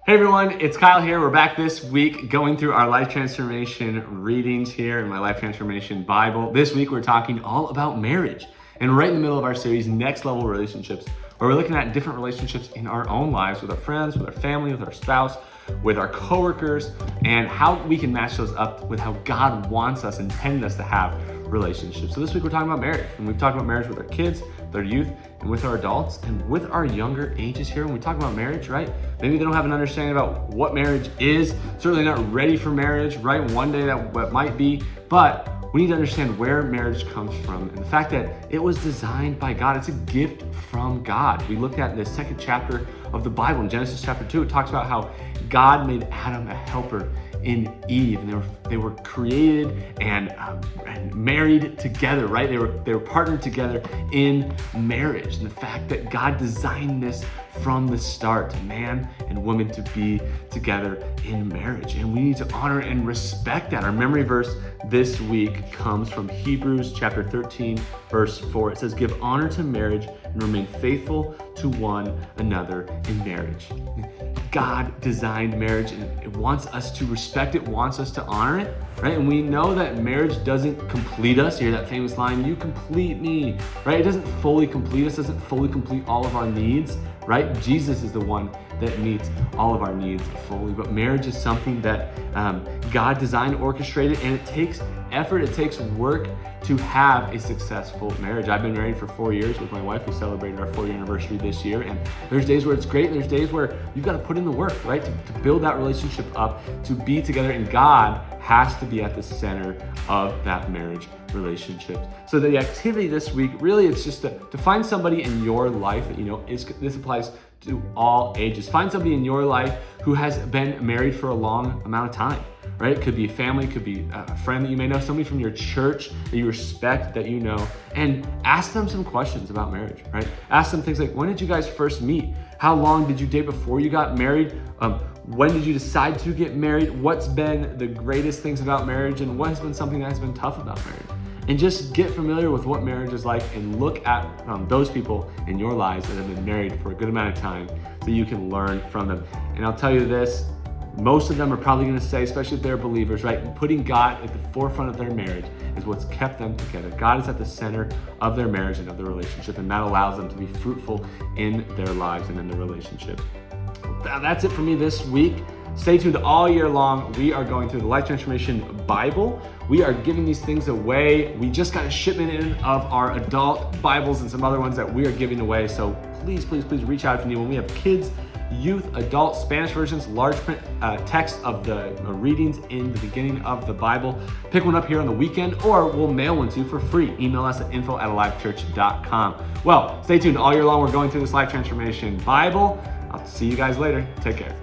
Hey everyone, it's Kyle here. We're back this week going through our life transformation readings here in my life transformation Bible. This week we're talking all about marriage, and right in the middle of our series, Next Level Relationships, where we're looking at different relationships in our own lives with our friends, with our family, with our spouse, with our coworkers, and how we can match those up with how God wants us, intended us to have relationships. So this week we're talking about marriage, and we've talked about marriage with our kids, with our youth, and with our adults, and with our younger ages here. When we talk about marriage, right? Maybe they don't have an understanding about what marriage is, certainly not ready for marriage, right? One day that might be, but we need to understand where marriage comes from and the fact that it was designed by God. It's a gift from God. We looked at in the second chapter of the Bible, in Genesis chapter 2, it talks about how God made Adam a helper in Eve, and they were created and married together, right? They were partnered together in marriage, and the fact that God designed this from the start, man and woman to be together in marriage, and we need to honor and respect that. Our memory verse this week comes from Hebrews chapter 13, verse 4. It says, "Give honor to marriage and remain faithful to one another in marriage." God designed marriage, and it wants us to respect it, wants us to honor it, right? And we know that marriage doesn't complete us. You hear that famous line, "You complete me," right? It doesn't fully complete us, doesn't fully complete all of our needs, right? Jesus is the one that meets all of our needs fully. But marriage is something that God designed, orchestrated, and it takes effort, it takes work to have a successful marriage. I've been married for 4 years with my wife. We celebrated our 4-year anniversary this year, and there's days where it's great, and there's days where you've got to put in the work, right? To build that relationship up, to be together, and God has to be at the center of that marriage relationship. So the activity this week, really, it's just to find somebody in your life that, this applies to all ages. Find somebody in your life who has been married for a long amount of time, right? It could be a family, it could be a friend that you may know, somebody from your church that you respect, that you know, and ask them some questions about marriage, right? Ask them things like, when did you guys first meet? How long did you date before you got married? When did you decide to get married? What's been the greatest things about marriage, and what has been something that has been tough about marriage? And just get familiar with what marriage is like, and look at those people in your lives that have been married for a good amount of time so you can learn from them. And I'll tell you this, most of them are probably going to say, especially if they're believers, right? Putting God at the forefront of their marriage is what's kept them together. God is at the center of their marriage and of their relationship, and that allows them to be fruitful in their lives and in their relationship. That's it for me this week. Stay tuned all year long. We are going through the Life Transformation Bible. We are giving these things away. We just got a shipment in of our adult Bibles and some other ones that we are giving away. So please, please, please reach out if you need one. We have kids, youth, adult, Spanish versions, large print text of the readings in the beginning of the Bible. Pick one up here on the weekend, or we'll mail one to you for free. Email us at info@alivechurch.com. Well, stay tuned all year long. We're going through this Life Transformation Bible. I'll see you guys later. Take care.